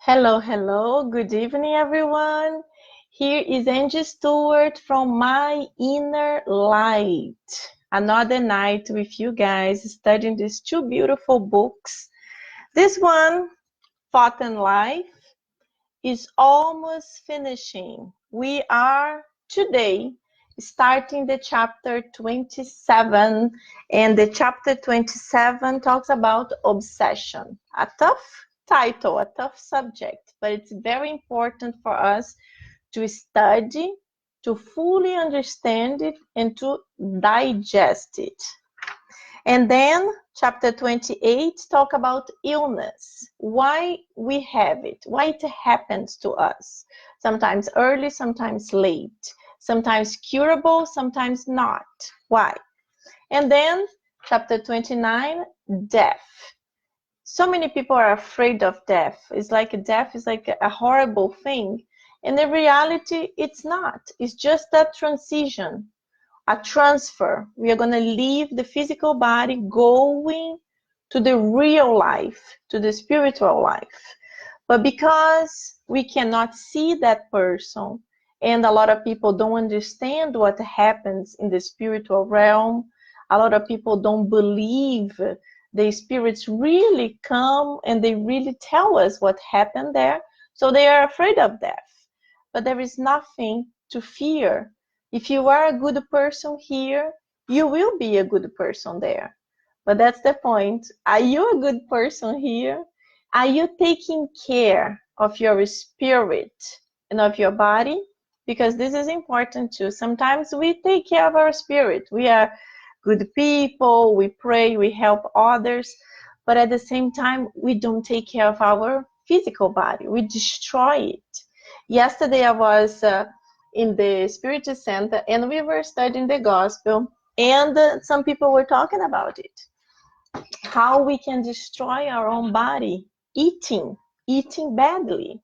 Hello, hello. Good evening, everyone. Here is Angie Stewart from My Inner Light. Another night with you guys studying these two beautiful books. This one, Thought and Life, is almost finishing. We are today starting the chapter 27, and the chapter 27 talks about obsession. A tough title, a tough subject, but it's very important for us to study, to fully understand it, and to digest it. And then chapter 28 talk about illness, why we have it, why it happens to us. Sometimes early, sometimes late, sometimes curable, sometimes not. Why? And then chapter 29, death. So many people are afraid of death. It's like death is like a horrible thing. And in reality, it's not. It's just that transition, a transfer. We are going to leave the physical body going to the real life, to the spiritual life. But because we cannot see that person, and a lot of people don't understand what happens in the spiritual realm, a lot of people don't believe the spirits really come and they really tell us what happened there. So they are afraid of death. But there is nothing to fear. If you are a good person here, you will be a good person there. But that's the point. Are you a good person here? Are you taking care of your spirit and of your body? Because this is important too. Sometimes we take care of our spirit. We are good people, we pray, we help others, but at the same time, we don't take care of our physical body. We destroy it. Yesterday, I was in the Spirit Center and we were studying the gospel, and some people were talking about it. How we can destroy our own body eating badly.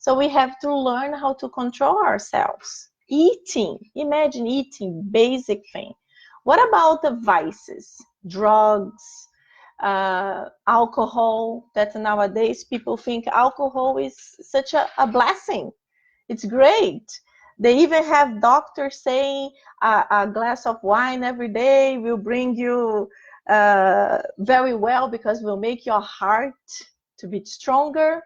So we have to learn how to control ourselves. Eating, imagine eating, basic thing. What about the vices, drugs, alcohol? That nowadays people think alcohol is such a blessing. It's great. They even have doctors saying a glass of wine every day will bring you very well because will make your heart to beat stronger.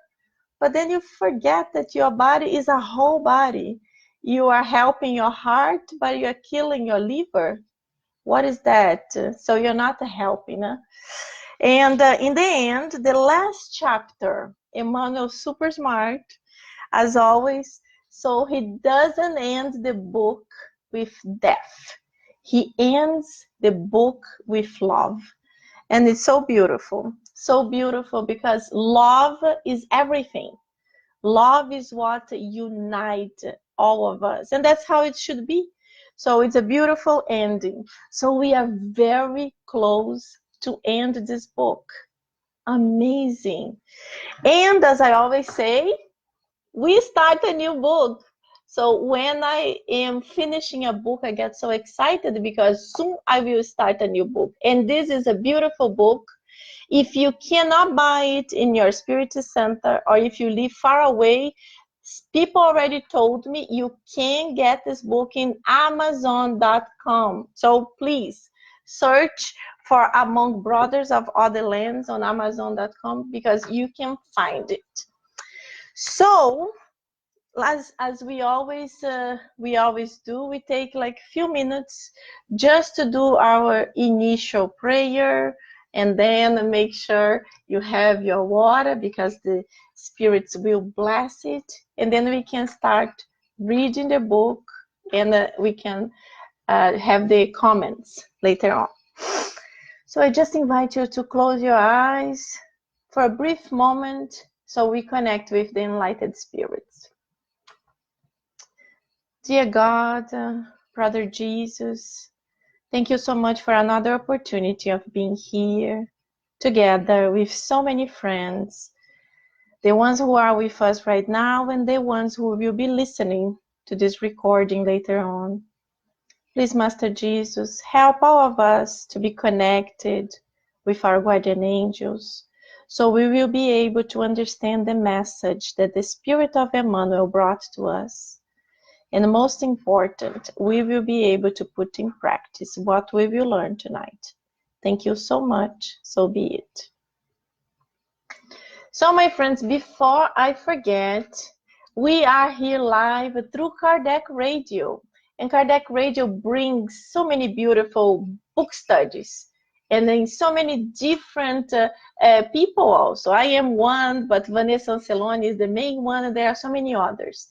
But then you forget that your body is a whole body. You are helping your heart, but you're killing your liver. What is that? So you're not helping. Huh? And in the end, the last chapter, Emmanuel's super smart, as always. So he doesn't end the book with death. He ends the book with love. And it's so beautiful because love is everything. Love is what unites all of us. And that's how it should be. So it's a beautiful ending. So we are very close to end this book. Amazing. And as I always say, we start a new book. So when I am finishing a book, I get so excited because soon I will start a new book. And this is a beautiful book. If you cannot buy it in your Spirit Center, or if you live far away, people already told me you can get this book in Amazon.com. So please search for Among Brothers of Other Lands on Amazon.com because you can find it. So as we always do, we take like few minutes just to do our initial prayer, and then make sure you have your water because the spirits will bless it, and then we can start reading the book, and we can have the comments later on. So I just invite you to close your eyes for a brief moment so we connect with the enlightened spirits. Dear God, Brother Jesus, thank you so much for another opportunity of being here together with so many friends, the ones who are with us right now and the ones who will be listening to this recording later on. Please, Master Jesus, help all of us to be connected with our guardian angels So we will be able to understand the message that the Spirit of Emmanuel brought to us. And most important, we will be able to put in practice what we will learn tonight. Thank you so much. So be it. So my friends, before I forget, we are here live through Kardec Radio. And Kardec Radio brings so many beautiful book studies and in so many different people also. I am one, but Vanessa Anceloni is the main one, and there are so many others.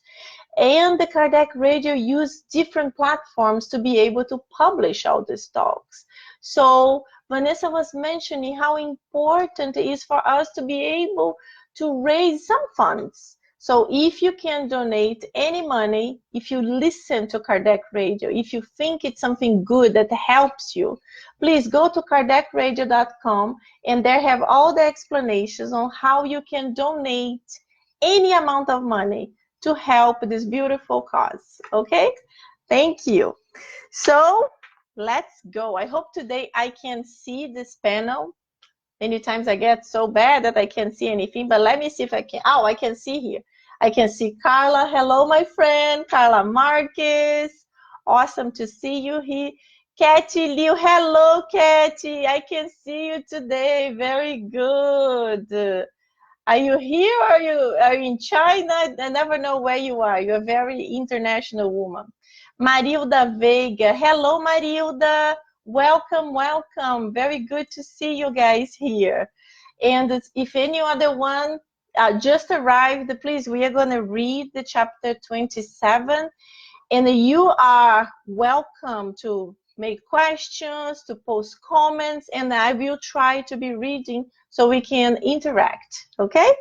And the Kardec Radio use different platforms to be able to publish all these talks. So Vanessa was mentioning how important it is for us to be able to raise some funds. So if you can donate any money, if you listen to Kardec Radio, if you think it's something good that helps you, please go to kardecradio.com, and there have all the explanations on how you can donate any amount of money to help this beautiful cause. Okay? Thank you. So let's go. I hope today I can see this panel. Many times I get so bad that I can't see anything, but let me see if I can. Oh, I can see here. I can see Carla. Hello, my friend. Carla Marquez. Awesome to see you here. Katy Liu. Hello, Katy. I can see you today. Very good. Are you here or are you in China? I never know where you are. You're a very international woman. Marilda Veiga. Hello, Marilda. Welcome, welcome. Very good to see you guys here. And if any other one just arrived, please, we are going to read the chapter 27. And you are welcome to make questions, to post comments, and I will try to be reading so we can interact, okay?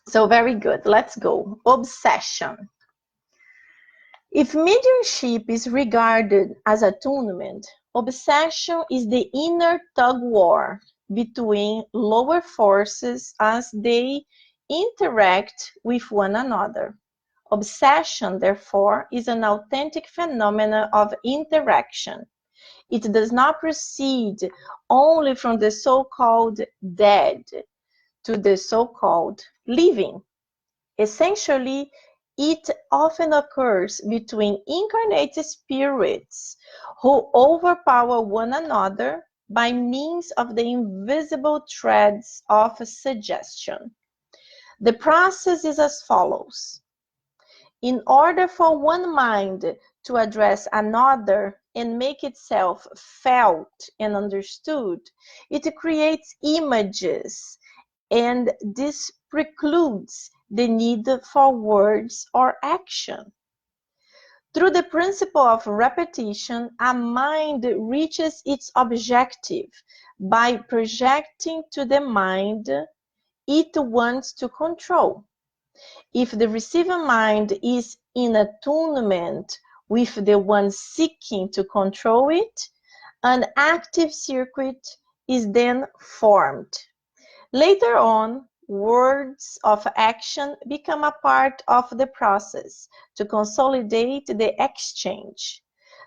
So very good, let's go. Obsession. If mediumship is regarded as attunement, obsession is the inner tug-war between lower forces as they interact with one another. Obsession, therefore, is an authentic phenomenon of interaction. It does not proceed only from the so-called dead to the so-called living. Essentially, it often occurs between incarnated spirits who overpower one another by means of the invisible threads of suggestion. The process is as follows. In order for one mind to address another and make itself felt and understood, it creates images, and this precludes the need for words or action. Through the principle of repetition, a mind reaches its objective by projecting to the mind it wants to control. If the receiving mind is in attunement with the one seeking to control it, an active circuit is then formed. Later on, words of action become a part of the process to consolidate the exchange.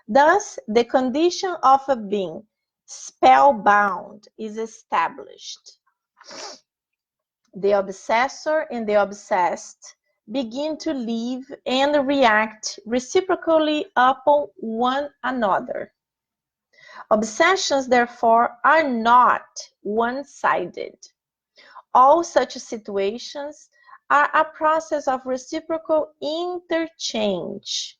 Thus, the condition of being spellbound is established. The obsessor and the obsessed begin to live and react reciprocally upon one another. Obsessions, therefore, are not one-sided. All such situations are a process of reciprocal interchange,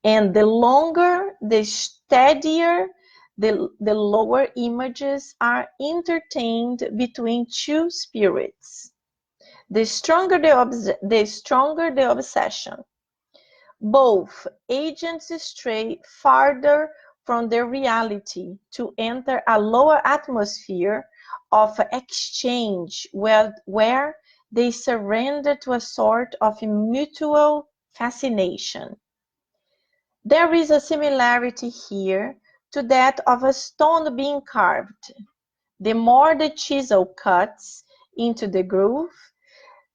and the longer, the steadier, the lower images are entertained between two spirits. The stronger the obsession. Both agents stray farther from their reality to enter a lower atmosphere of exchange where they surrender to a sort of mutual fascination. There is a similarity here to that of a stone being carved. The more the chisel cuts into the groove,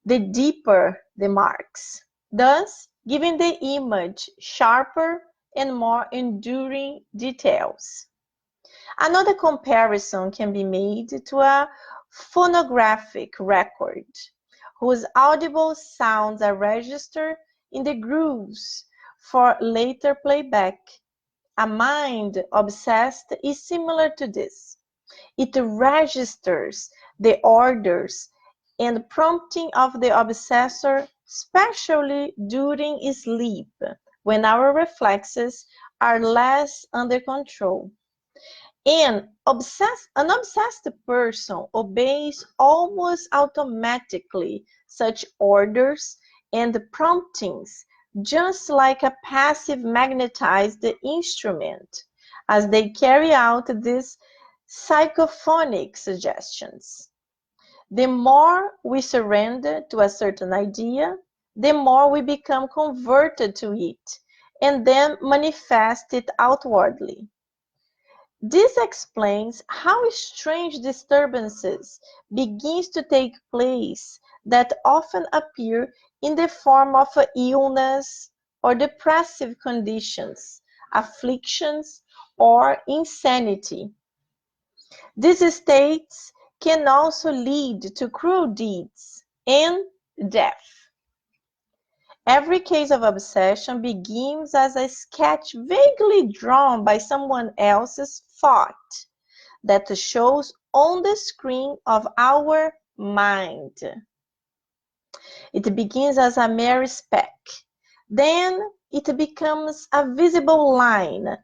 the deeper the marks, thus giving the image sharper and more enduring details. Another comparison can be made to a phonographic record, whose audible sounds are registered in the grooves for later playback. A mind obsessed is similar to this. It registers the orders and prompting of the obsessor, especially during sleep, when our reflexes are less under control. And an obsessed person obeys almost automatically such orders and promptings, just like a passive magnetized instrument, as they carry out these psychophonic suggestions. The more we surrender to a certain idea, the more we become converted to it and then manifest it outwardly. This explains how strange disturbances begins to take place that often appear in the form of illness or depressive conditions, afflictions, or insanity. These states can also lead to cruel deeds and death. Every case of obsession begins as a sketch vaguely drawn by someone else's thought that shows on the screen of our mind. It begins as a mere speck. Then it becomes a visible line.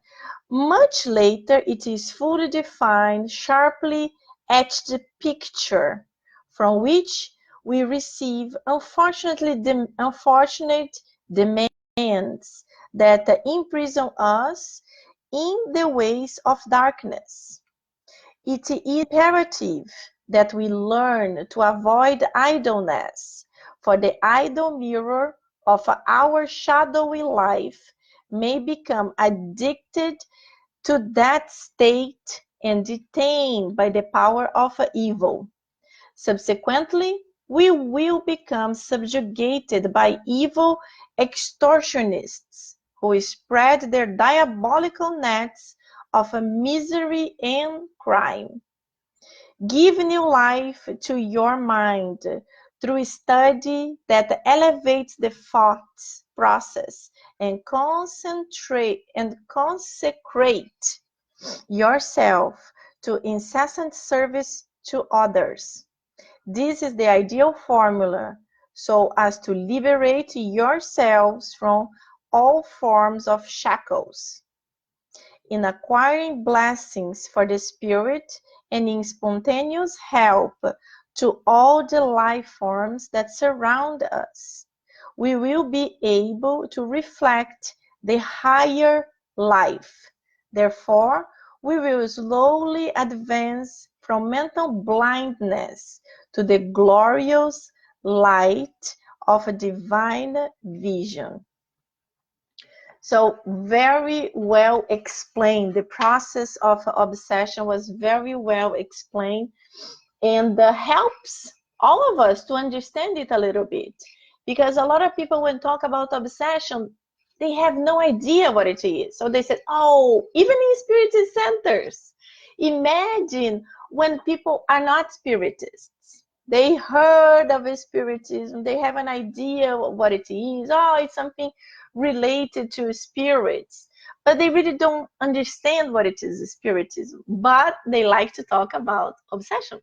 Much later, it is fully defined, sharply etched picture, from which we receive unfortunate demands that imprison us in the ways of darkness. It is imperative that we learn to avoid idleness, for the idle mirror of our shadowy life may become addicted to that state and detained by the power of evil. Subsequently, we will become subjugated by evil extortionists who spread their diabolical nets of misery and crime. Give new life to your mind through study that elevates the thought process and consecrate yourself to incessant service to others. This is the ideal formula so as to liberate yourselves from all forms of shackles. In acquiring blessings for the spirit and in spontaneous help to all the life forms that surround us, we will be able to reflect the higher life. Therefore, we will slowly advance from mental blindness to the glorious light of a divine vision. So very well explained. The process of obsession was very well explained and helps all of us to understand it a little bit. Because a lot of people, when talk about obsession, they have no idea what it is. So they said, oh, even in spiritist centers, imagine when people are not spiritists. They heard of spiritism, they have an idea of what it is. Oh, it's something related to spirits, but they really don't understand what it is, spiritism. But they like to talk about obsession.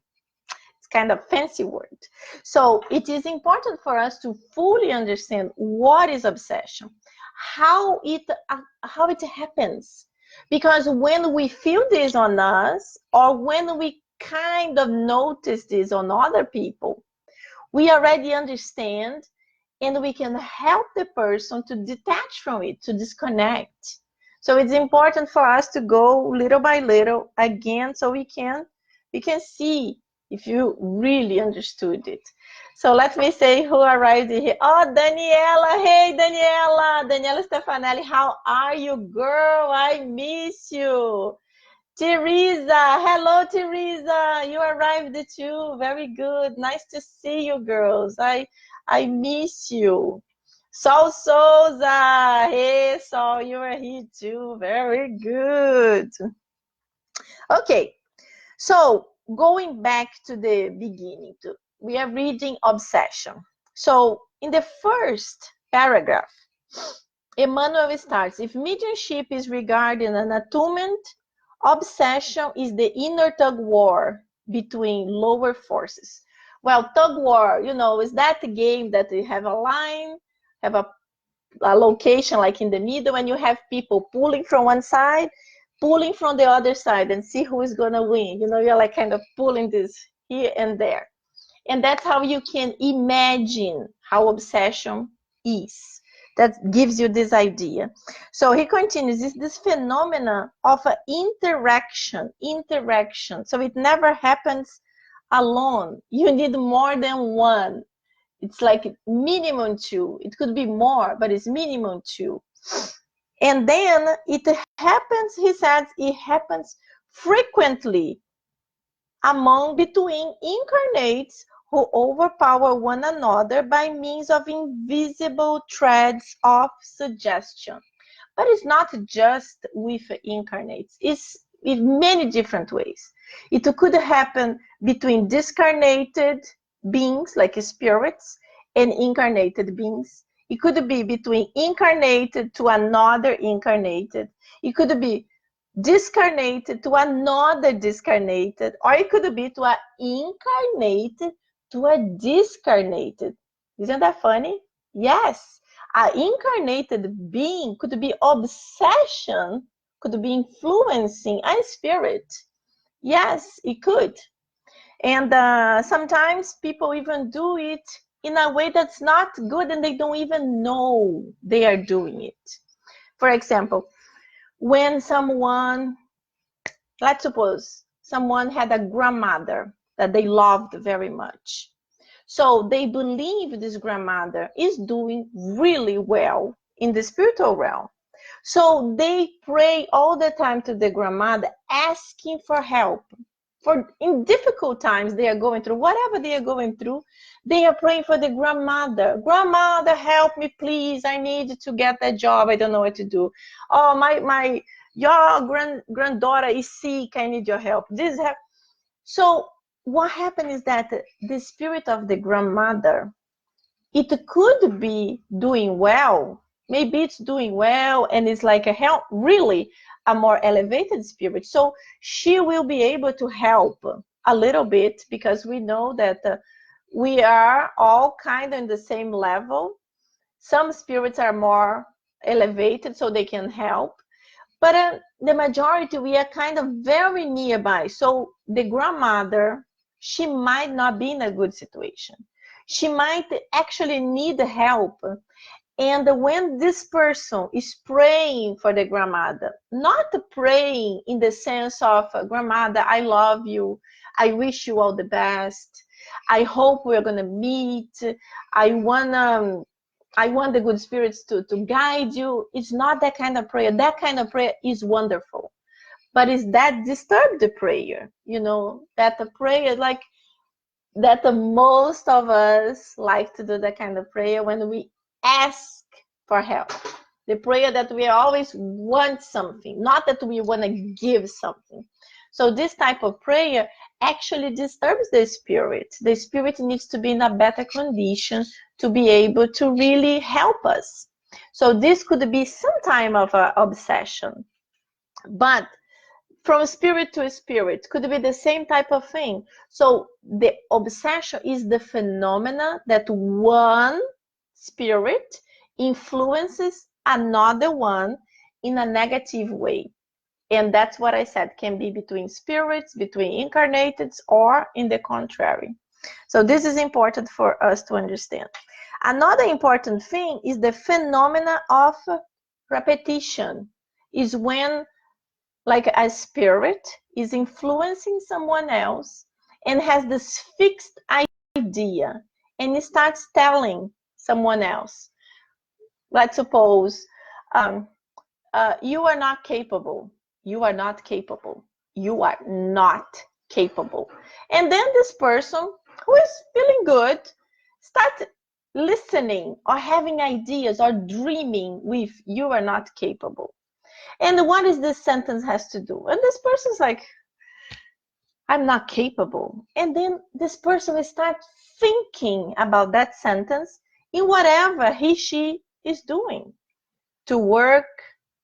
It's kind of fancy word. So it is important for us to fully understand what is obsession, how it happens. Because when we feel this on us, or when we kind of notice this on other people, we already understand and we can help the person to detach from it, to disconnect. So it's important for us to go little by little again so we can see if you really understood it. So let me say who arrived here. Oh, Daniela. Hey, Daniela. Daniela Stefanelli, how are you, girl? I miss you. Teresa, hello, Teresa. You arrived too. Very good. Nice to see you, girls. I miss you. Sol Souza. Hey, Sol, you are here too. Very good. Okay. So going back to the beginning, we are reading obsession. So in the first paragraph, Emmanuel starts, if mediumship is regarding an attunement, obsession is the inner tug war between lower forces. Well, tug war, you know, is that game that you have a line, have a location like in the middle, and you have people pulling from one side, pulling from the other side, and see who is going to win. You know, you're like kind of pulling this here and there. And that's how you can imagine how obsession is. That gives you this idea. So he continues, it's this phenomena of an interaction. So it never happens alone. You need more than one. It's like minimum two. It could be more, but it's minimum two. And then it happens, he says, it happens frequently between incarnates who overpower one another by means of invisible threads of suggestion. But it's not just with incarnates, it's in many different ways. It could happen between discarnated beings, like spirits, and incarnated beings. It could be between incarnated to another incarnated. It could be discarnated to another discarnated, or it could be to an incarnated to a discarnated. Isn't that funny? Yes. An incarnated being could be obsession, could be influencing a spirit. Yes, it could. And sometimes people even do it in a way that's not good, and they don't even know they are doing it. For example, when someone, let's suppose someone had a grandmother that they loved very much. So they believe this grandmother is doing really well in the spiritual realm. So they pray all the time to the grandmother, asking for help. For in difficult times they are going through, whatever they are going through, they are praying for the grandmother. Grandmother, help me, please. I need to get that job. I don't know what to do. Oh, your granddaughter is sick. I need your help. So what happened is that the spirit of the grandmother, it could be doing well. Maybe it's doing well and it's like really a more elevated spirit. So she will be able to help a little bit, because we know that we are all kind of in the same level. Some spirits are more elevated, so they can help. But the majority, we are kind of very nearby. So the grandmother, she might not be in a good situation. She might actually need help. And when this person is praying for the grandmother, not praying in the sense of, grandmother, I love you. I wish you all the best. I hope we're going to meet. I want the good spirits to guide you. It's not that kind of prayer. That kind of prayer is wonderful. But is that disturbed the prayer? You know, that the prayer, like that the most of us like to do that kind of prayer when we ask for help. The prayer that we always want something, not that we want to give something. So this type of prayer actually disturbs the spirit. The spirit needs to be in a better condition to be able to really help us. So this could be some time of an obsession. But from spirit to spirit could be the same type of thing. So the obsession is the phenomena that one spirit influences another one in a negative way. And that's what I said, can be between spirits, between incarnated, or in the contrary. So this is important for us to understand. Another important thing is the phenomena of repetition, is when like a spirit is influencing someone else and has this fixed idea and it starts telling someone else. Let's suppose you are not capable. You are not capable. You are not capable. And then this person who is feeling good starts listening or having ideas or dreaming with you are not capable. And what is this sentence has to do? And this person's like, I'm not capable. And then this person will start thinking about that sentence in whatever she is doing, to work,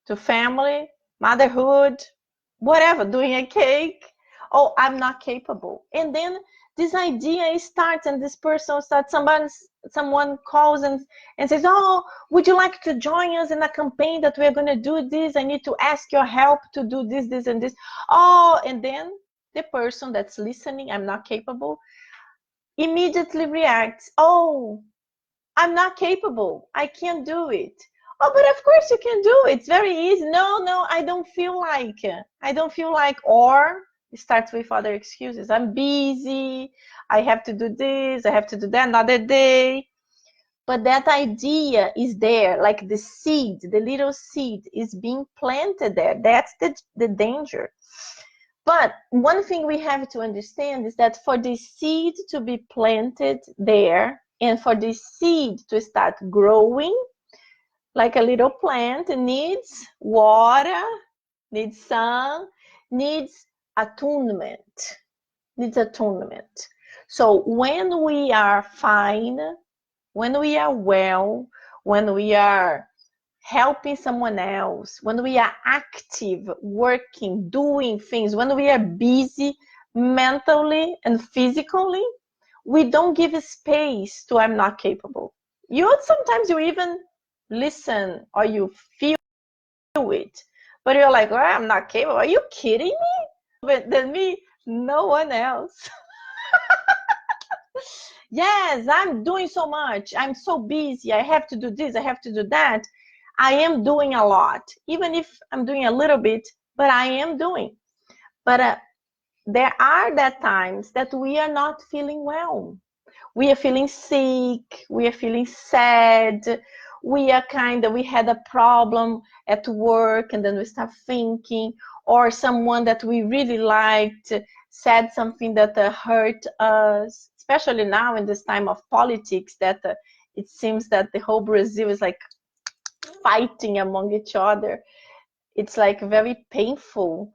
to family, motherhood, whatever, doing a cake. Oh, I'm not capable. And then this idea starts, and this person starts, someone calls and says, oh, would you like to join us in a campaign that we're going to do this? I need to ask your help to do this, this, and this. Oh, and then the person that's listening, I'm not capable, immediately reacts, oh, I'm not capable. I can't do it. Oh, but of course you can do it. It's very easy. No, no, I don't feel like. I don't feel like, or it starts with other excuses. I'm busy. I have to do this. I have to do that another day. But that idea is there, like the seed, the little seed is being planted there. That's the danger. But one thing we have to understand is that for the seed to be planted there and for the seed to start growing, like a little plant, needs water, needs sun, needs attunement, needs attunement. So when we are fine, when we are well, when we are helping someone else, when we are active, working, doing things, when we are busy mentally and physically, we don't give space to I'm not capable. Sometimes you even listen or you feel it, but you're like, oh, I'm not capable. Are you kidding me? But than me, no one else. Yes, I'm doing so much. I'm so busy. I have to do this. I have to do that. I am doing a lot, even if I'm doing a little bit, but I am doing. But there are that times that we are not feeling well. We are feeling sick. We are feeling sad. We had a problem at work, and then we start thinking, or someone that we really liked said something that hurt us, especially now in this time of politics, that it seems that the whole Brazil is like fighting among each other. It's like very painful.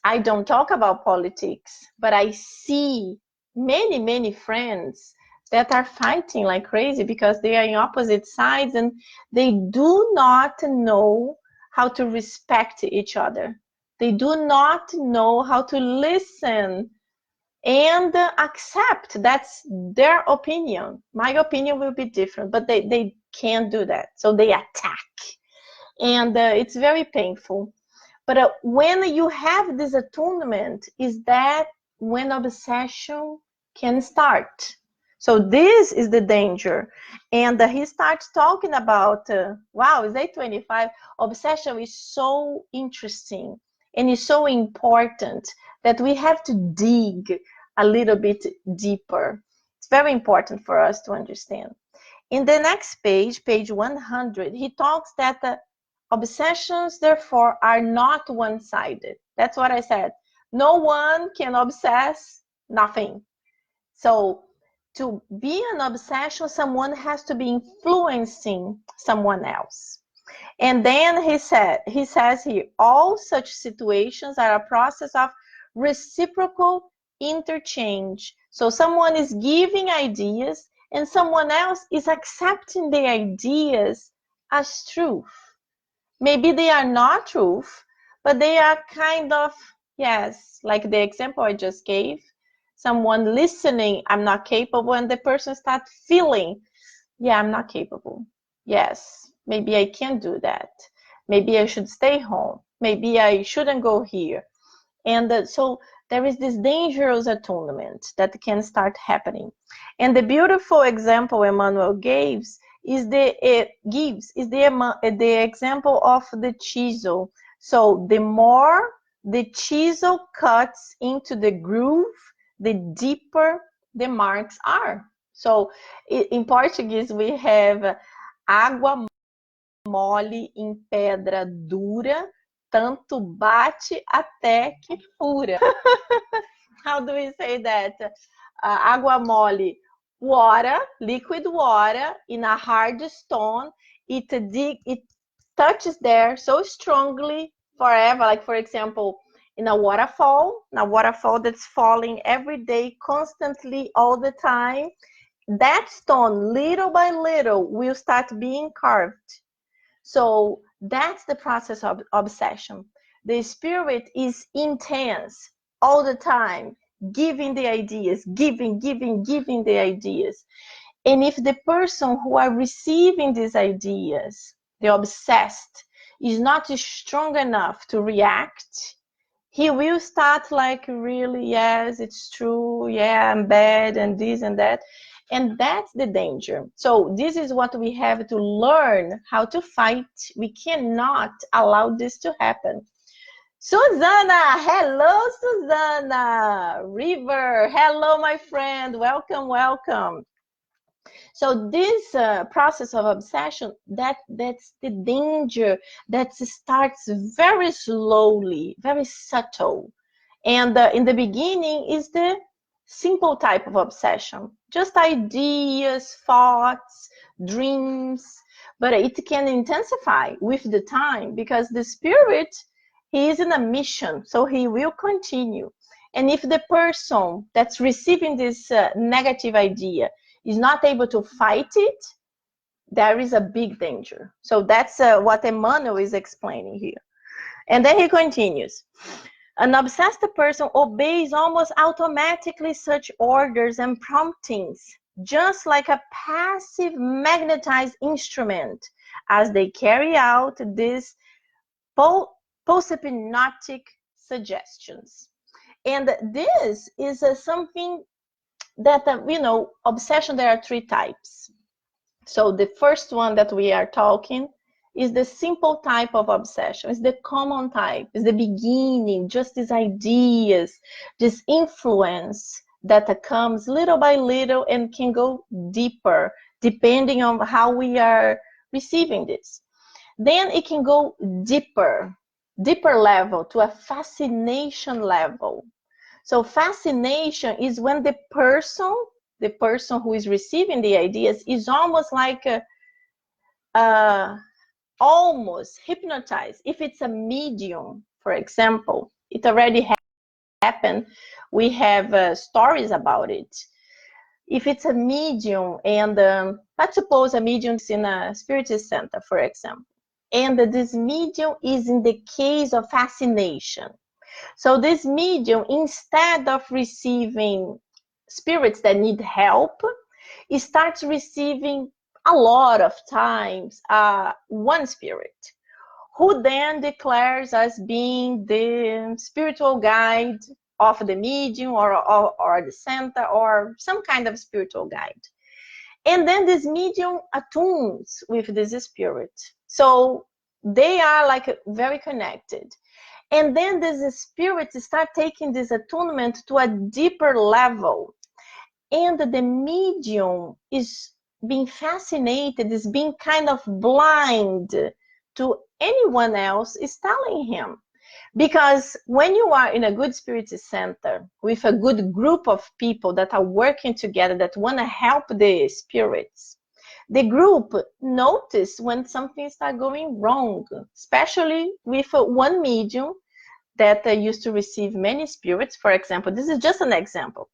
I don't talk about politics, but I see many, many friends that are fighting like crazy because they are in opposite sides and they do not know how to respect each other. They do not know how to listen and accept that's their opinion. My opinion will be different, but they can't do that. So they attack. And it's very painful. But when you have this attunement, is that when obsession can start. So this is the danger. And he starts talking about, wow, is 825? Obsession is so interesting and is so important that we have to dig a little bit deeper. It's very important for us to understand. In the next page, page 100, he talks that obsessions, therefore, are not one-sided. That's what I said. No one can obsess nothing. So to be an obsession, someone has to be influencing someone else. And then he says here, all such situations are a process of reciprocal interchange. So someone is giving ideas and someone else is accepting the ideas as truth. Maybe they are not truth, but they are kind of, yes, like the example I just gave, someone listening, I'm not capable, and the person starts feeling, yeah, I'm not capable. Yes, maybe I can't do that. Maybe I should stay home. Maybe I shouldn't go here. And so there is this dangerous attunement that can start happening. And the beautiful example Emmanuel gives is the example of the chisel. So the more the chisel cuts into the groove, the deeper the marks are. So in Portuguese we have água mole em pedra dura, tanto bate até que fura. How do we say that? Água mole, water, liquid water in a hard stone. It touches there so strongly forever. Like for example, in a waterfall that's falling every day, constantly, all the time. That stone, little by little, will start being carved. So that's the process of obsession. The spirit is intense all the time, giving the ideas, giving the ideas. And if the person who are receiving these ideas, the obsessed, is not strong enough to react, he will start like, really, yes, it's true, yeah, I'm bad, and this and that. And that's the danger. So this is what we have to learn how to fight. We cannot allow this to happen. Susanna, hello, Susanna. River, hello, my friend. Welcome, welcome. So this process of obsession, that's the danger that starts very slowly, very subtle. And in the beginning is the simple type of obsession, just ideas, thoughts, dreams, but it can intensify with the time because the spirit, he is in a mission, so he will continue. And if the person that's receiving this negative idea is not able to fight it, there is a big danger. So that's what Emmanuel is explaining here. And then he continues. An obsessed person obeys almost automatically such orders and promptings, just like a passive magnetized instrument, as they carry out these post-hypnotic suggestions. And this is something that, obsession, there are three types. So the first one that we are talking is the simple type of obsession. It's the common type. It's the beginning, just these ideas, this influence that comes little by little and can go deeper depending on how we are receiving this. Then it can go deeper level, to a fascination level. So fascination is when the person who is receiving the ideas is almost like almost hypnotized. If it's a medium, for example, it already happened. We have stories about it. If it's a medium, and let's suppose a medium is in a spiritist center, for example, and this medium is in the case of fascination. So this medium, instead of receiving spirits that need help, it starts receiving a lot of times one spirit, who then declares as being the spiritual guide of the medium or the center, or some kind of spiritual guide. And then this medium attunes with this spirit. So they are like very connected. And then these spirits start taking this attunement to a deeper level. And the medium is being fascinated, is being kind of blind to anyone else is telling him. Because when you are in a good spiritist center with a good group of people that are working together, that want to help the spirits, the group notice when something starts going wrong, especially with one medium that used to receive many spirits, for example. This is just an example.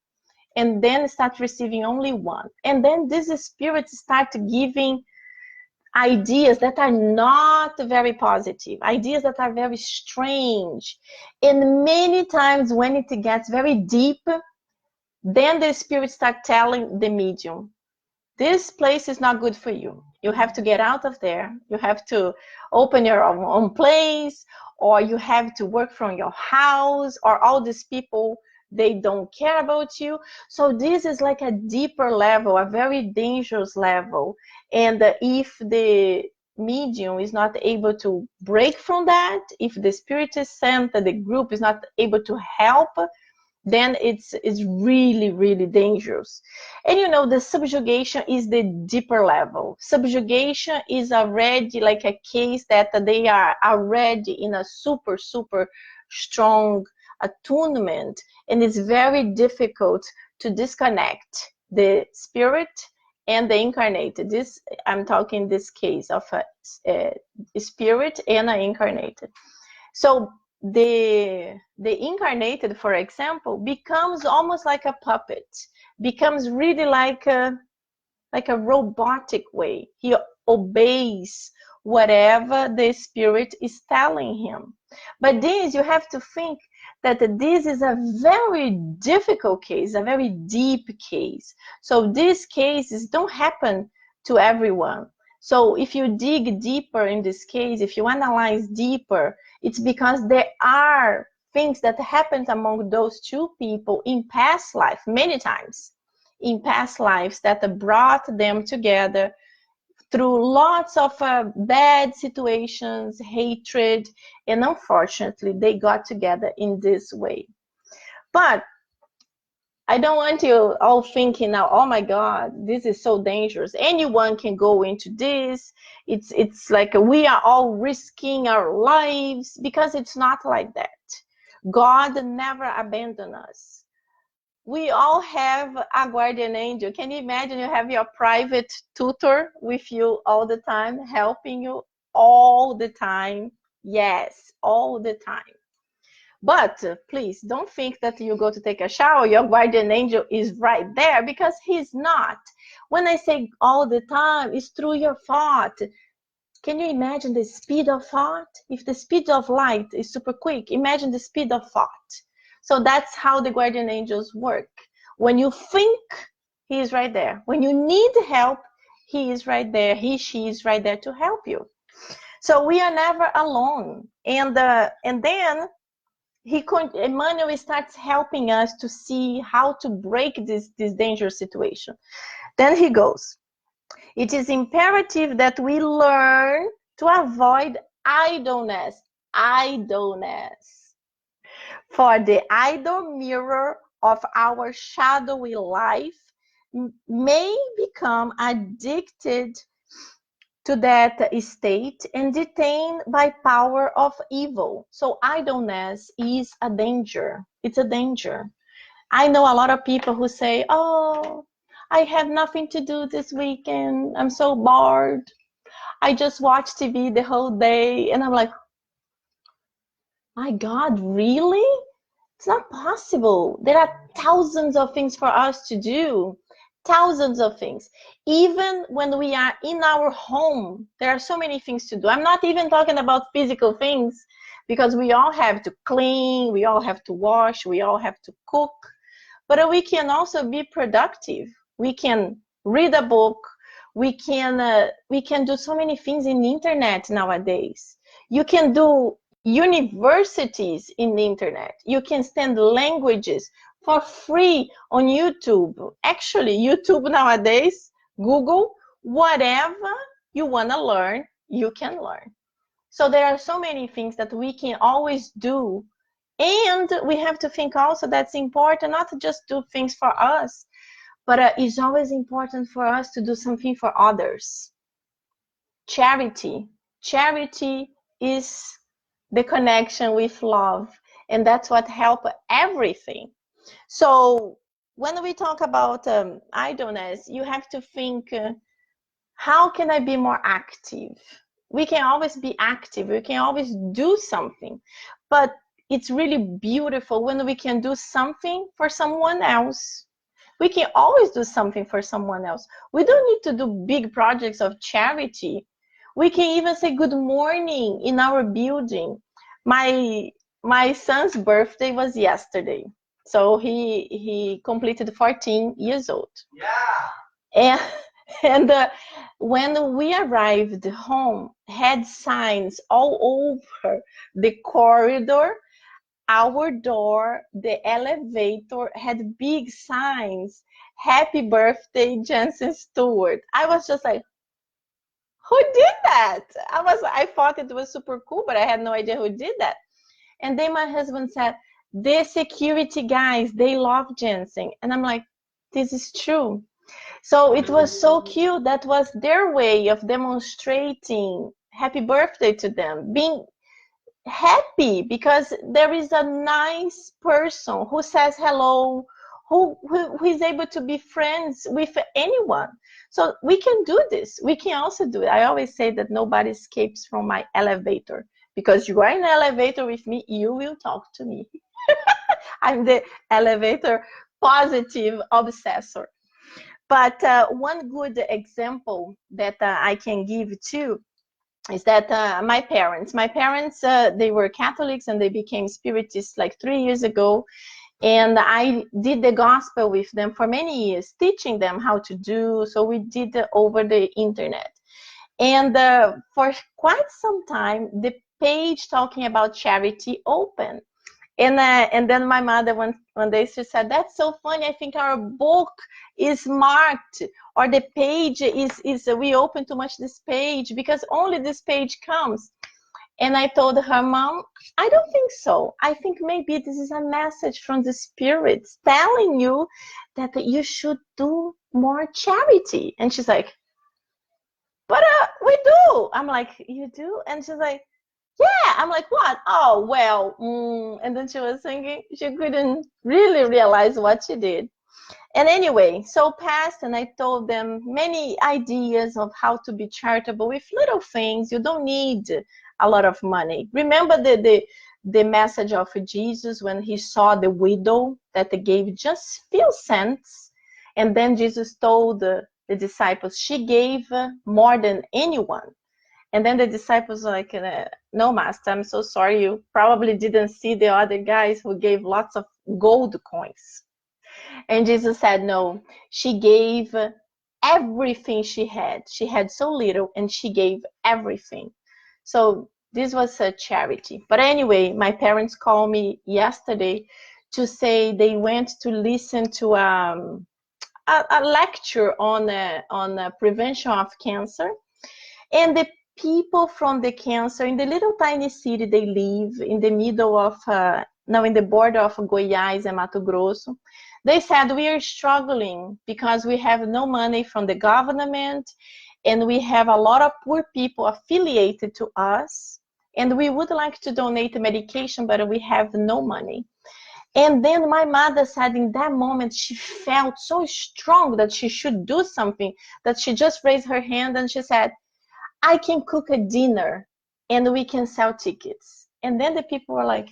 And then start receiving only one. And then these spirits start giving ideas that are not very positive, ideas that are very strange. And many times when it gets very deep, then the spirits start telling the medium, this place is not good for you. You have to get out of there. You have to open your own place, or you have to work from your house, or all these people, they don't care about you. So this is like a deeper level, a very dangerous level. And if the medium is not able to break from that, if the spiritist center, the group, is not able to help, then it's really, really dangerous. And the subjugation is the deeper level. Subjugation is already like a case that they are already in a super, super strong attunement, and it's very difficult to disconnect the spirit and the incarnated. This, I'm talking this case of a spirit and an incarnated. So the incarnated, for example, becomes almost like a puppet, becomes really like a robotic way. He obeys whatever the spirit is telling him. But this, you have to think that this is a very difficult case, a very deep case. So these cases don't happen to everyone. So if you dig deeper in this case, if you analyze deeper, it's because there are things that happened among those two people in past life, many times in past lives, that brought them together through lots of bad situations, hatred, and unfortunately, they got together in this way. But I don't want you all thinking now, oh my God, this is so dangerous. Anyone can go into this. It's like we are all risking our lives, because it's not like that. God never abandoned us. We all have a guardian angel. Can you imagine you have your private tutor with you all the time, helping you all the time? Yes, all the time. But please don't think that you go to take a shower, your guardian angel is right there, because he's not. When I say all the time, it's through your thought. Can you imagine the speed of thought? If the speed of light is super quick, imagine the speed of thought. So that's how the guardian angels work. When you think, he is right there. When you need help, he is right there. He, she is right there to help you. So we are never alone. And then Emmanuel starts helping us to see how to break this dangerous situation. Then he goes, it is imperative that we learn to avoid idleness. Idleness. For the idle mirror of our shadowy life may become addicted to that state and detained by power of evil. So idleness is a danger. It's a danger. I know a lot of people who say, oh, I have nothing to do this weekend. I'm so bored. I just watch TV the whole day. And I'm like, my God, really? It's not possible. There are thousands of things for us to do. Thousands of things. Even when we are in our home, there are so many things to do. I'm not even talking about physical things, because we all have to clean, we all have to wash, we all have to cook. But we can also be productive. We can read a book. We can do so many things in the internet nowadays. You can do universities in the internet. You can study languages for free on YouTube. Actually, YouTube nowadays, Google, whatever you want to learn, you can learn. So there are so many things that we can always do. And we have to think also that's important, not to just do things for us, but it's always important for us to do something for others. Charity. Charity is the connection with love, and that's what helps everything. So when we talk about idleness, you have to think, how can I be more active? We can always be active. We can always do something. But it's really beautiful when we can do something for someone else. We can always do something for someone else. We don't need to do big projects of charity. We can even say good morning in our building. My son's birthday was yesterday. So he completed 14 years old. Yeah. And when we arrived home, had signs all over the corridor. Our door, the elevator had big signs. Happy birthday, Jensen Stewart. I was just like, who did that? I thought it was super cool, but I had no idea who did that. And then my husband said, the security guys, they love Jensen. And I'm like, this is true. So it was so cute. That was their way of demonstrating happy birthday to them, being happy because there is a nice person who says hello, who is able to be friends with anyone. So we can do this. We can also do it. I always say that nobody escapes from my elevator. because you are in the elevator with me, you will talk to me. I'm the elevator positive obsessor. But one good example that I can give too is that my parents, they were Catholics and they became Spiritists like 3 years ago. And I did the gospel with them for many years, teaching them how to do. So we did over the internet. And for quite some time, the page talking about charity opened. And then my mother one day she said, "That's so funny. I think our book is marked, or the page is we open too much this page because only this page comes." And I told her, "Mom, I don't think so. I think maybe this is a message from the spirits telling you that you should do more charity." And she's like, "But we do." I'm like, "You do?" And she's like, "Yeah." I'm like, "What?" "Oh, well." And then she was thinking she couldn't really realize what she did. And anyway, so passed, and I told them many ideas of how to be charitable with little things. You don't need a lot of money. Remember the message of Jesus when he saw the widow that gave just few cents, and then Jesus told the disciples she gave more than anyone. And then the disciples were like, "No, Master, I'm so sorry. You probably didn't see the other guys who gave lots of gold coins." And Jesus said, "No, she gave everything she had. She had so little and she gave everything." So this was a charity. But anyway, my parents called me yesterday to say they went to listen to a lecture on prevention of cancer. And the people from the cancer in the little tiny city they live in the middle of, in the border of Goiás and Mato Grosso, they said, "We are struggling because we have no money from the government and we have a lot of poor people affiliated to us and we would like to donate medication, but we have no money." And then my mother said in that moment she felt so strong that she should do something, that she just raised her hand and she said, "I can cook a dinner and we can sell tickets." And then the people were like,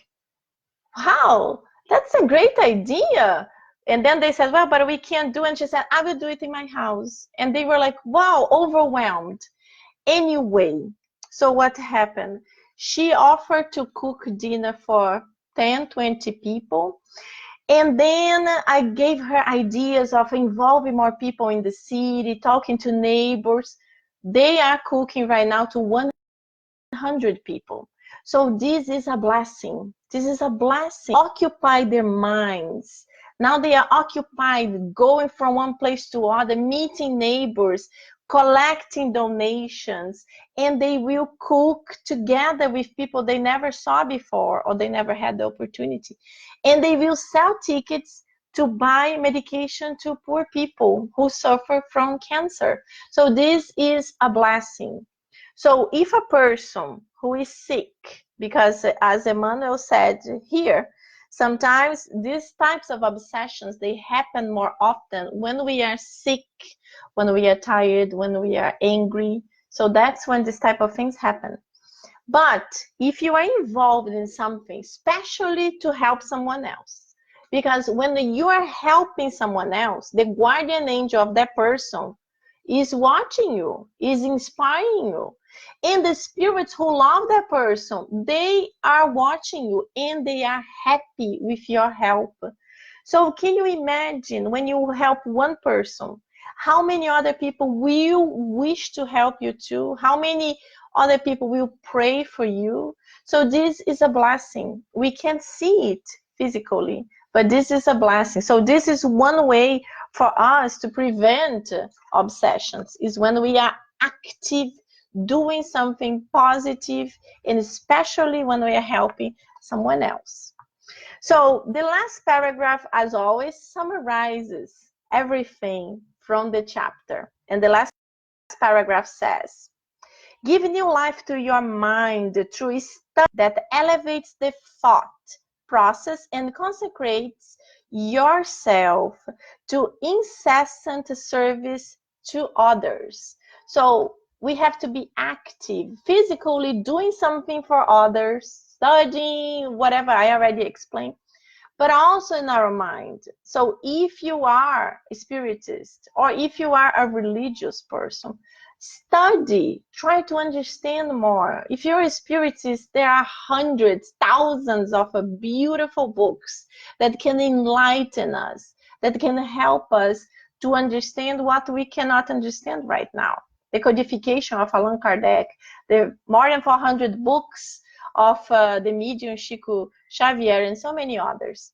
"Wow, that's a great idea." And then they said, "Well, but we can't do it." And she said, "I will do it in my house." And they were like, wow, overwhelmed. Anyway, so what happened? She offered to cook dinner for 10, 20 people. And then I gave her ideas of involving more people in the city, talking to neighbors. They are cooking right now to 100 people. So this is a blessing. This is a blessing. Occupy their minds. Now they are occupied going from one place to other, meeting neighbors, collecting donations, and they will cook together with people they never saw before or they never had the opportunity. And they will sell tickets to buy medication to poor people who suffer from cancer. So this is a blessing. So if a person who is sick, because as Emmanuel said here, sometimes these types of obsessions, they happen more often when we are sick, when we are tired, when we are angry. So that's when this type of things happen. But if you are involved in something, especially to help someone else, because when you are helping someone else, the guardian angel of that person is watching you, is inspiring you. And the spirits who love that person, they are watching you and they are happy with your help. So can you imagine when you help one person, how many other people will wish to help you too? How many other people will pray for you? So this is a blessing. We can't see it physically, but this is a blessing. So this is one way for us to prevent obsessions, is when we are active, doing something positive, and especially when we are helping someone else. So the last paragraph, as always, summarizes everything from the chapter. And the last paragraph says, "Give new life to your mind through study that elevates the thought process and consecrates yourself to incessant service to others." So we have to be active, physically doing something for others, studying, whatever I already explained, but also in our mind. So if you are a spiritist or if you are a religious person, study, try to understand more. If you're a spiritist, there are hundreds, thousands of beautiful books that can enlighten us, that can help us to understand what we cannot understand right now. The codification of Allan Kardec, the more than 400 books of the medium Chico Xavier, and so many others.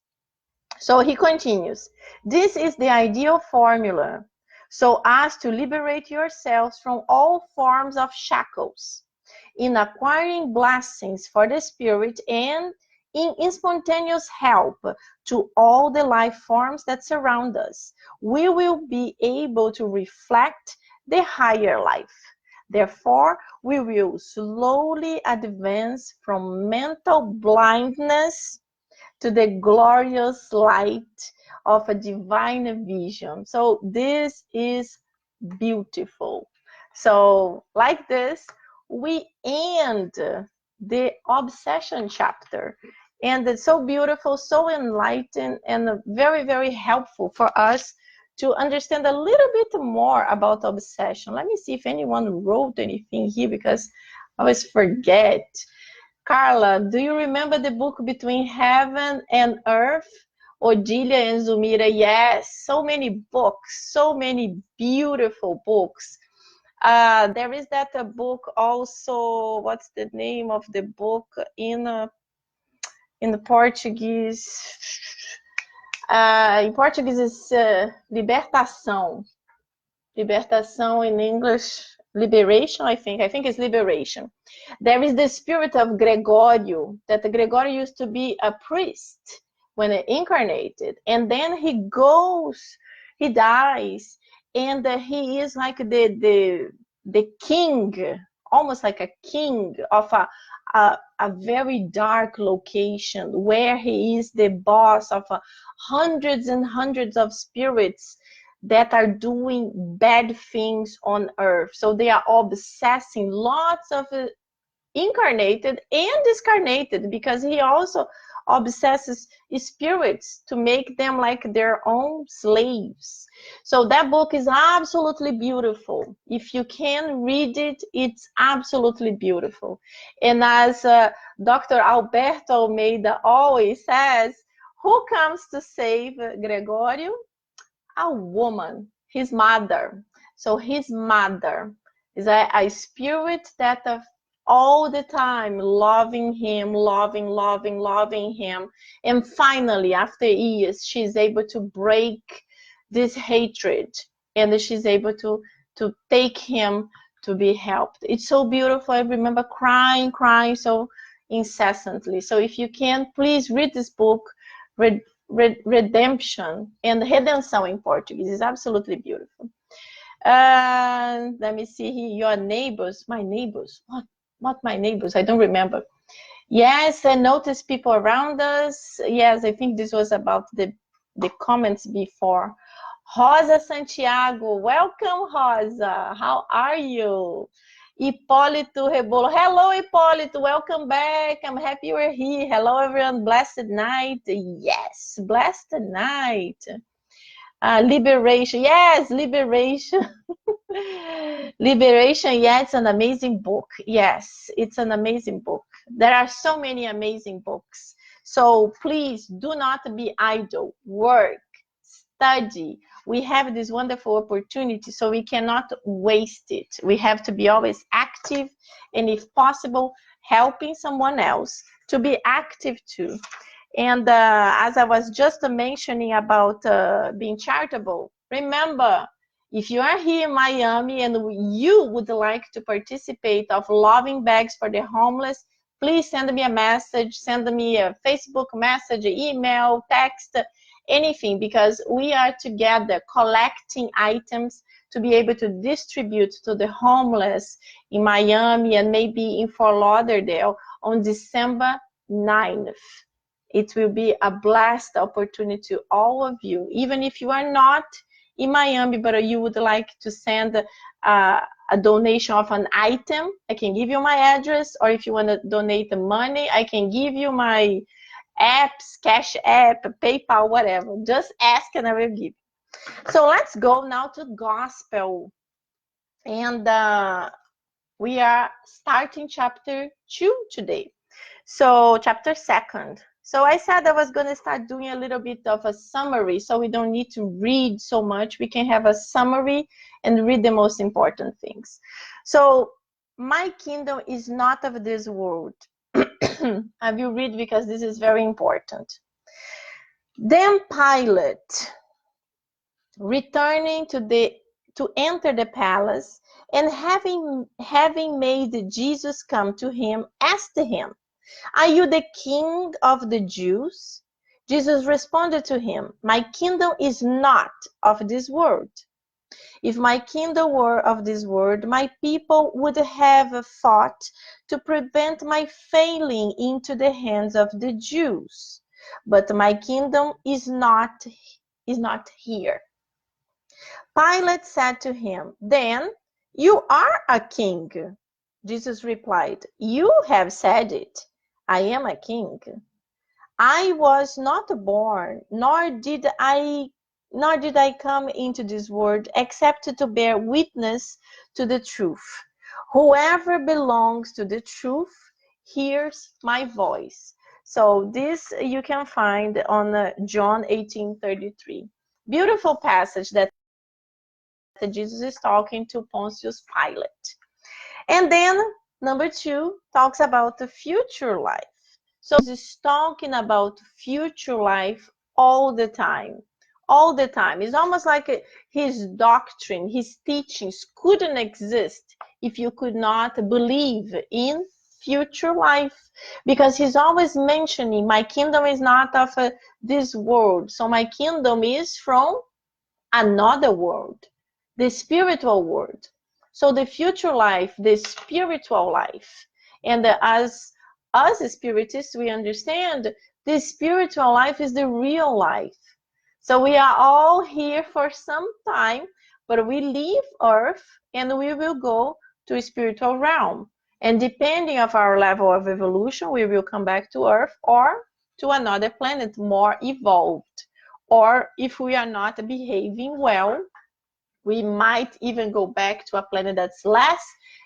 So he continues, this is the ideal formula, so as to liberate yourselves from all forms of shackles, in acquiring blessings for the spirit and in spontaneous help to all the life forms that surround us. We will be able to reflect the higher life. Therefore, we will slowly advance from mental blindness to the glorious light of a divine vision. So this is beautiful. So like this, we end the obsession chapter. And it's so beautiful, so enlightened, and very, very helpful for us to understand a little bit more about obsession. Let me see if anyone wrote anything here, because I always forget. Carla, do you remember the book Between Heaven and Earth? Odilia and Zumira, yes, so many books, so many beautiful books. There is that book also, what's the name of the book in the Portuguese? In Portuguese is Libertação. Libertação in English, liberation, I think it's liberation. There is the spirit of Gregorio, that Gregorio used to be a priest when he incarnated, and then he dies, and he is like the king, almost like a king of a very dark location, where he is the boss of hundreds and hundreds of spirits that are doing bad things on earth. So they are obsessing lots of incarnated and discarnated, because he also obsesses spirits to make them like their own slaves. So that book is absolutely beautiful. If you can read it, it's absolutely beautiful. And as Dr. Alberto Almeida always says, who comes to save Gregorio? A woman, his mother. So his mother is a spirit that all the time loving him, loving him. And finally, after years, she's able to break this hatred, and she's able to take him to be helped. It's so beautiful. I remember crying so incessantly. So if you can, please read this book, Redemption, and Redenção in Portuguese is absolutely beautiful. Let me see here. Your neighbors, my neighbors. What my neighbors? I don't remember. Yes, I noticed people around us. Yes, I think this was about the comments before. Rosa Santiago, welcome, Rosa. How are you? Hipólito Rebolo. Hello, Hipólito. Welcome back. I'm happy you're here. Hello, everyone. Blessed night. Yes, blessed night. Liberation. Yes, liberation. Liberation. Yeah, it's an amazing book. Yes, it's an amazing book. There are so many amazing books. So please do not be idle. Work, study. We have this wonderful opportunity, so we cannot waste it. We have to be always active, and if possible, helping someone else to be active too. And as I was just mentioning about being charitable, remember, if you are here in Miami and you would like to participate of Loving Bags for the Homeless, please send me a message, send me a Facebook message, email, text, anything, because we are together collecting items to be able to distribute to the homeless in Miami and maybe in Fort Lauderdale on December 9th. It will be a blessed opportunity to all of you. Even if you are not in Miami, but you would like to send a donation of an item, I can give you my address. Or if you want to donate the money, I can give you my apps, Cash App, PayPal, whatever. Just ask and I will give. So let's go now to gospel. And we are starting chapter 2 today. So chapter 2. So I said I was going to start doing a little bit of a summary, so we don't need to read so much. We can have a summary and read the most important things. So my kingdom is not of this world. I will read because this is very important. Then Pilate, returning to enter the palace, and having made Jesus come to him, asked him, "Are you the king of the Jews?" Jesus responded to him, "My kingdom is not of this world. If my kingdom were of this world, my people would have fought to prevent my falling into the hands of the Jews. But my kingdom is not here." Pilate said to him, "Then you are a king." Jesus replied, "You have said it. I am a king. I was not born, nor did I come into this world except to bear witness to the truth. Whoever belongs to the truth hears my voice." So this you can find on John 18:33. Beautiful passage that Jesus is talking to Pontius Pilate. And then number 2 talks about the future life. So he's talking about future life all the time. All the time. It's almost like his doctrine, his teachings couldn't exist if you could not believe in future life. Because he's always mentioning, my kingdom is not of this world. So my kingdom is from another world, the spiritual world. So the future life, the spiritual life. And as us spiritists, we understand the spiritual life is the real life. So we are all here for some time, but we leave Earth and we will go to a spiritual realm. And depending of our level of evolution, we will come back to Earth or to another planet more evolved. Or if we are not behaving well, we might even go back to a planet that's less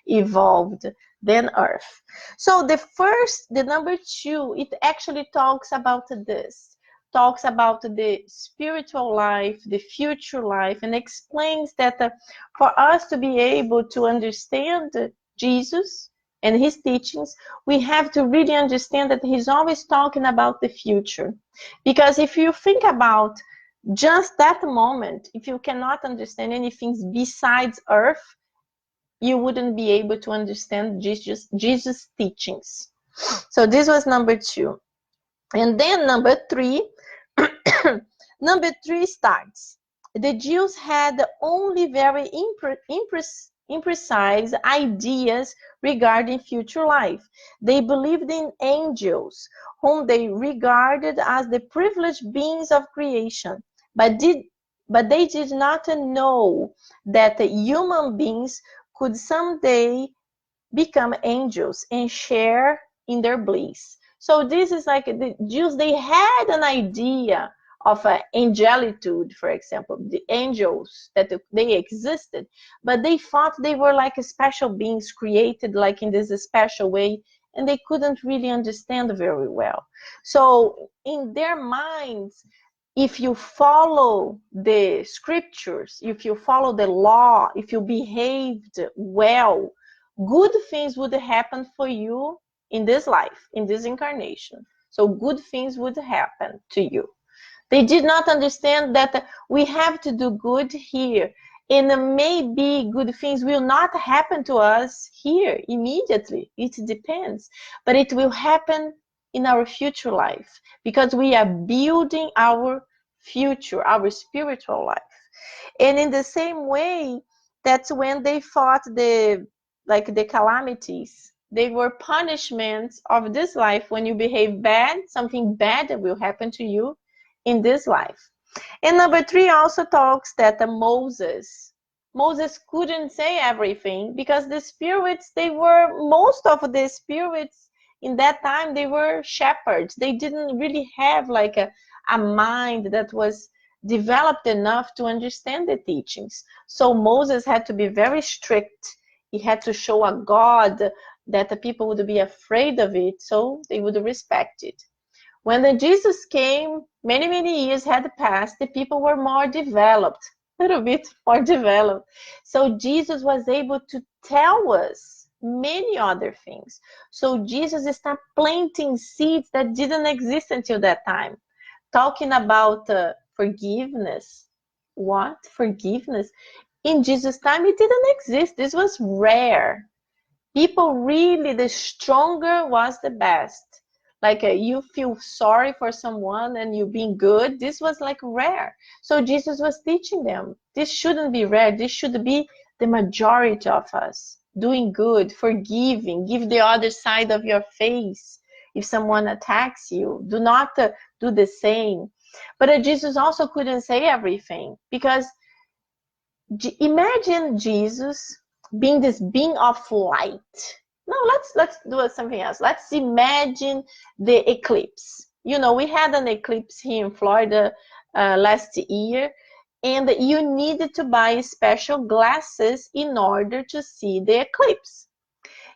evolved than Earth. So the number 2, it actually talks about this, talks about the spiritual life, the future life, and explains that for us to be able to understand Jesus and his teachings, we have to really understand that he's always talking about the future. Because if you think about just that moment, if you cannot understand anything besides Earth, you wouldn't be able to understand Jesus' teachings. So this was number 2. And then number 3, number 3 starts. The Jews had only very imprecise ideas regarding future life. They believed in angels, whom they regarded as the privileged beings of creation, but they did not know that human beings could someday become angels and share in their bliss. So this is like the Jews, they had an idea of angelitude, for example, the angels, that they existed, but they thought they were like special beings created like in this special way, and they couldn't really understand very well. So in their minds, if you follow the scriptures, if you follow the law, if you behaved well, good things would happen for you in this life, in this incarnation. So good things would happen to you. They did not understand that we have to do good here, and maybe good things will not happen to us here immediately. It depends, but it will happen in our future life, because we are building our future, our spiritual life. And in the same way, that's when they fought the calamities. They were punishments of this life. When you behave bad, something bad will happen to you in this life. And number 3 also talks that Moses couldn't say everything because the spirits, most of the spirits in that time, they were shepherds. They didn't really have like a mind that was developed enough to understand the teachings. So Moses had to be very strict. He had to show a God that the people would be afraid of it, so they would respect it. When the Jesus came, many, many years had passed, the people were more developed, a little bit more developed. So Jesus was able to tell us many other things. So Jesus started planting seeds that didn't exist until that time. Talking about forgiveness. What? Forgiveness? In Jesus' time, it didn't exist. This was rare. People really, the stronger was the best. Like you feel sorry for someone and you being good. This was like rare. So Jesus was teaching them. This shouldn't be rare. This should be the majority of us. Doing good, forgiving, give the other side of your face. If someone attacks you, do not do the same. But Jesus also couldn't say everything because imagine Jesus being this being of light. No, let's do something else. Let's imagine the eclipse. You know, we had an eclipse here in Florida last year, and you needed to buy special glasses in order to see the eclipse.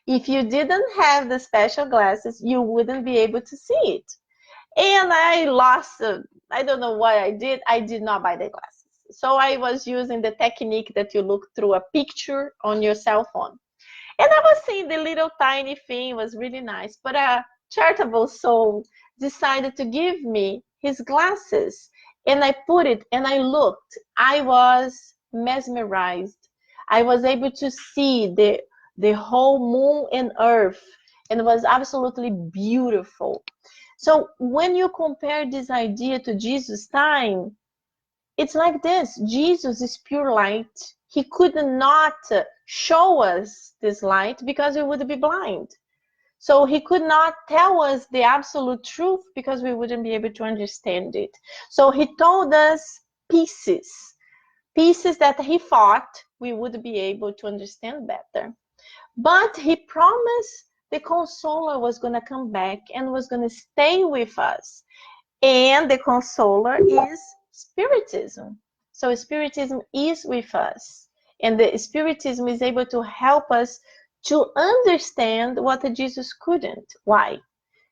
If you didn't have the special glasses, you wouldn't be able to see it. And I lost, I don't know why I did not buy the glasses. So I was using the technique that you look through a picture on your cell phone. And I was seeing the little tiny thing, it was really nice. But a charitable soul decided to give me his glasses. And I put it and I looked. I was mesmerized. I was able to see the whole moon and earth. And it was absolutely beautiful. So when you compare this idea to Jesus' time, it's like this. Jesus is pure light. He could not show us this light because we would be blind. So he could not tell us the absolute truth because we wouldn't be able to understand it. So he told us pieces, pieces that he thought we would be able to understand better. But he promised the consoler was going to come back and was going to stay with us. And the consoler is Spiritism. So Spiritism is with us. And the Spiritism is able to help us to understand what Jesus couldn't. Why?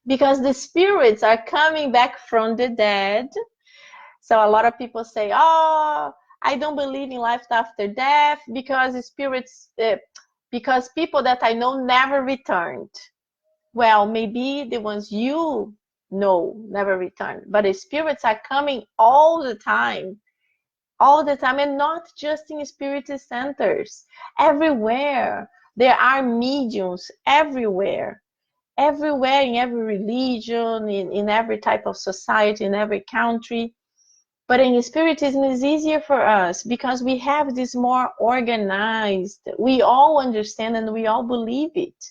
Because the spirits are coming back from the dead. So a lot of people say, oh, I don't believe in life after death because spirits, because people that I know never returned. Well, maybe the ones you know never return, but the spirits are coming all the time, and not just in spirit centers. Everywhere. There are mediums everywhere. Everywhere, in every religion, in every type of society, in every country. But in Spiritism, it's easier for us because we have this more organized. We all understand and we all believe it.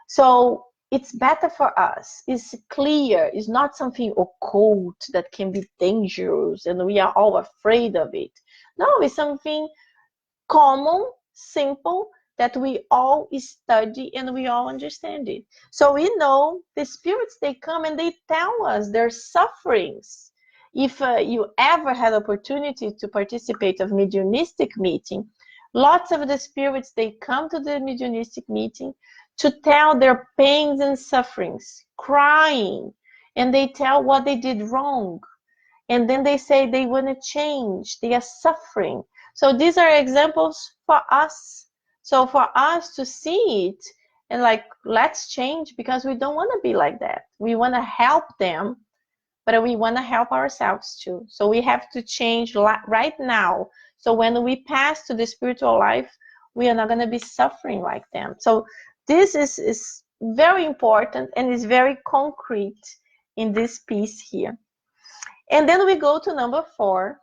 So it's better for us. It's clear. It's not something occult that can be dangerous and we are all afraid of it. No, it's something common, simple, that we all study and we all understand it. So we know the spirits, they come and they tell us their sufferings. If you ever had opportunity to participate of mediumistic meeting, lots of the spirits, they come to the mediumistic meeting to tell their pains and sufferings, crying, and they tell what they did wrong. And then they say they want to change, they are suffering. So these are examples for us. So for us to see it and like, let's change because we don't want to be like that. We want to help them, but we want to help ourselves too. So we have to change right now. So when we pass to the spiritual life, we are not going to be suffering like them. So this is very important and is very concrete in this piece here. And then we go to number 4,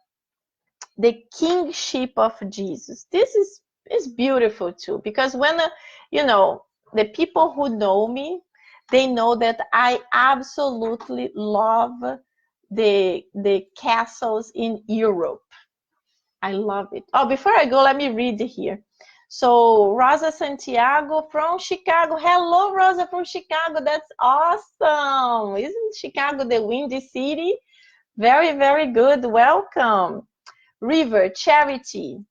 the kingship of Jesus. This is beautiful too, because when, you know, the people who know me, they know that I absolutely love the castles in Europe. I love it. Oh, before I go, let me read here. So Rosa Santiago from Chicago. Hello, Rosa from Chicago. That's awesome. Isn't Chicago the windy city? Very, very good. Welcome. River, charity.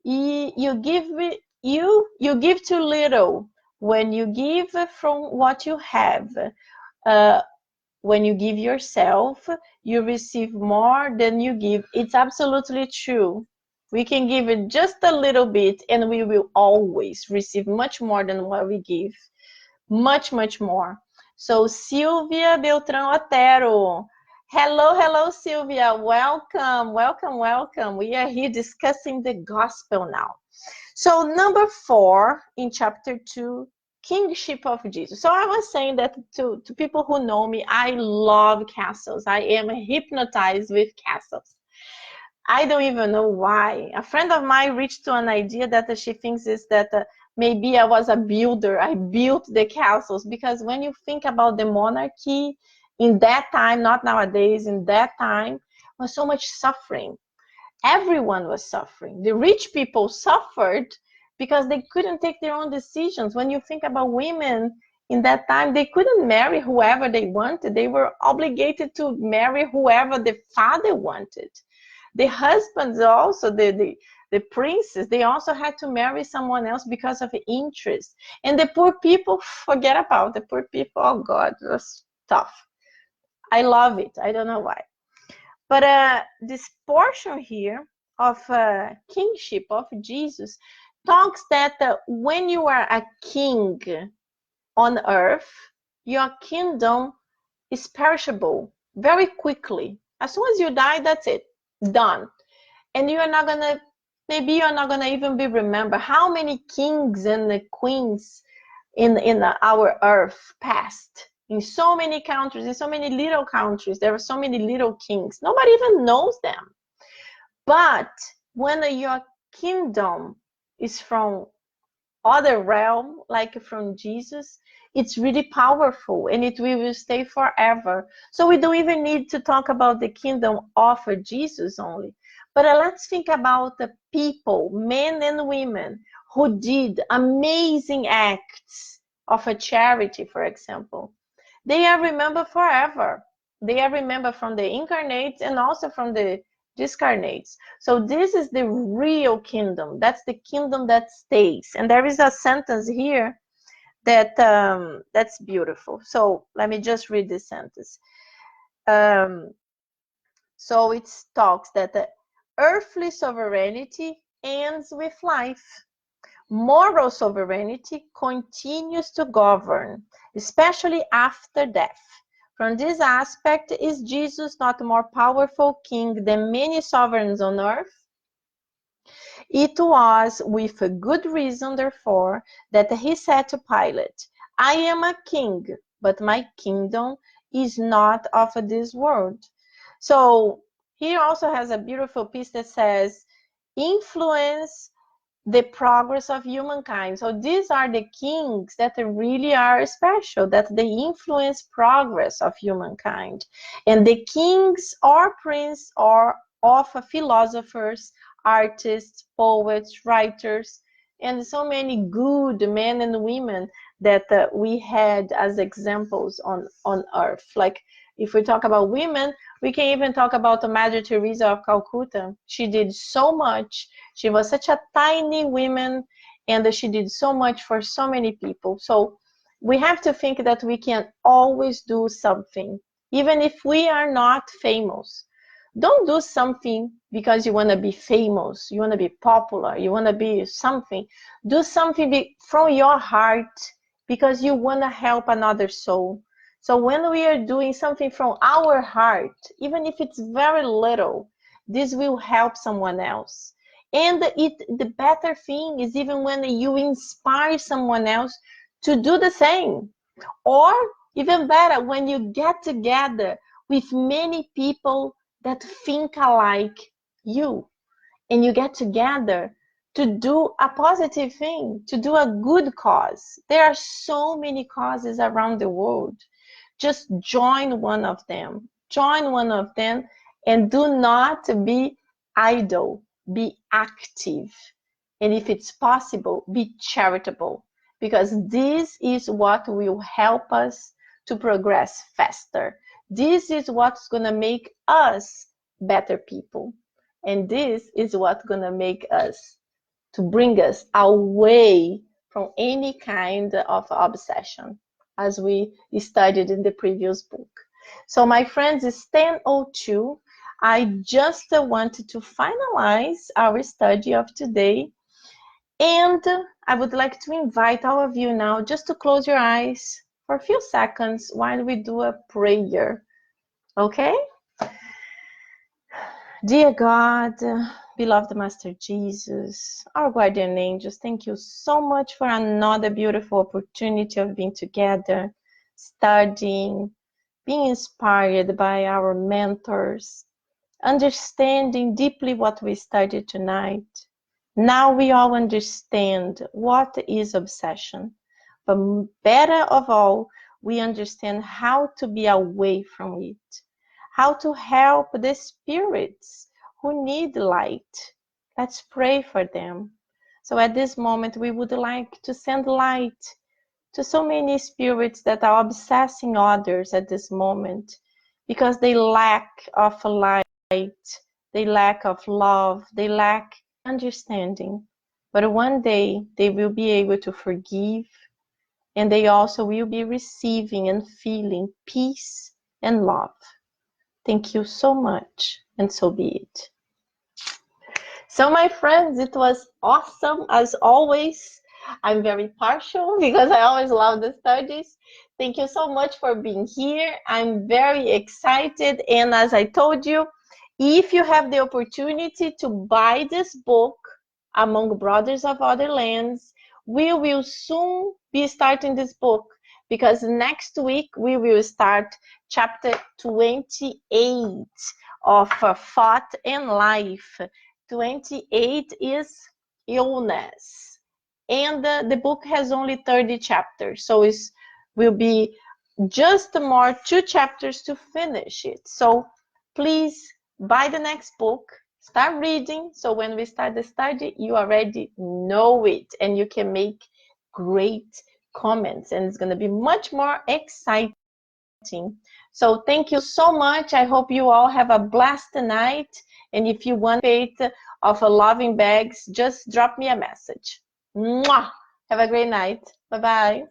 You give too little. When you give from what you have, when you give yourself, you receive more than you give. It's absolutely true. We can give it just a little bit and we will always receive much more than what we give. Much, much more. So Silvia Beltrán Otero. Hello, hello, Silvia. Welcome, welcome, welcome. We are here discussing the gospel now. So number 4 in chapter 2, kingship of Jesus. So I was saying that to people who know me, I love castles. I am hypnotized with castles. I don't even know why. A friend of mine reached to an idea that she thinks is that maybe I was a builder. I built the castles, because when you think about the monarchy in that time, not nowadays, in that time, was so much suffering. Everyone was suffering. The rich people suffered because they couldn't take their own decisions. When you think about women in that time, they couldn't marry whoever they wanted. They were obligated to marry whoever the father wanted. The husbands also, the princes, they also had to marry someone else because of interest. And the poor people, forget about the poor people. Oh God, it was tough. I love it. I don't know why. But this portion here of kingship of Jesus talks that when you are a king on earth, your kingdom is perishable very quickly. As soon as you die, that's it, done. And you are not gonna, maybe you're not gonna even be remembered. How many kings and queens in our earth passed? In so many countries, in so many little countries, there are so many little kings. Nobody even knows them. But when your kingdom is from other realm, like from Jesus, it's really powerful and it will stay forever. So we don't even need to talk about the kingdom of Jesus only. But let's think about the people, men and women, who did amazing acts of a charity, for example. They are remembered forever. They are remembered from the incarnates and also from the discarnates. So this is the real kingdom. That's the kingdom that stays. And there is a sentence here that that's beautiful. So let me just read this sentence. So it talks that the earthly sovereignty ends with life. Moral sovereignty continues to govern, especially after death. From this aspect, is Jesus not a more powerful king than many sovereigns on earth? It was with a good reason, therefore, that he said to Pilate, I am a king, but my kingdom is not of this world. So he also has a beautiful piece that says, influence the progress of humankind. So these are the kings that really are special, that they influence progress of humankind. And the kings or prince or of philosophers, artists, poets, writers, and so many good men and women that we had as examples on earth. Like if we talk about women, we can even talk about Mother Teresa of Calcutta. She did so much. She was such a tiny woman, and she did so much for so many people. So we have to think that we can always do something, even if we are not famous. Don't do something because you want to be famous, you want to be popular, you want to be something. Do something from your heart because you want to help another soul. So when we are doing something from our heart, even if it's very little, this will help someone else. And the better thing is even when you inspire someone else to do the same. Or even better, when you get together with many people that think alike you, and you get together to do a positive thing, to do a good cause. There are so many causes around the world. Just join one of them. join one of them, and do not be idle. Be active. And if it's possible, be charitable, because this is what will help us to progress faster. This is what's going to make us better people. And this is what's going to make us, to bring us away from any kind of obsession, as we studied in the previous book. So my friends, it's 10:02. I just wanted to finalize our study of today. And I would like to invite all of you now just to close your eyes for a few seconds while we do a prayer. Okay? Dear God, beloved Master Jesus, our guardian angels, thank you so much for another beautiful opportunity of being together, studying, being inspired by our mentors, understanding deeply what we studied tonight. Now we all understand what is obsession, but better of all, we understand how to be away from it, how to help the spirits who need light. Let's pray for them. So at this moment, we would like to send light to so many spirits that are obsessing others at this moment, because they lack of light, they lack of love, they lack understanding. But one day they will be able to forgive, and they also will be receiving and feeling peace and love. Thank you so much, and so be it. So my friends, it was awesome as always. I'm very partial because I always love the studies. Thank you so much for being here. I'm very excited, and as I told you, if you have the opportunity to buy this book, Among Brothers of Other Lands, we will soon be starting this book, because next week we will start chapter 28 of Thought and Life. 28 is illness, and the book has only 30 chapters, so it will be just more 2 chapters to finish it. So please buy the next book, start reading, so when we start the study, you already know it and you can make great comments, and it's going to be much more exciting. So thank you so much. I hope you all have a blessed night, and if you want faith of a loving bags, just drop me a message. Mwah! Have a great night. Bye-bye.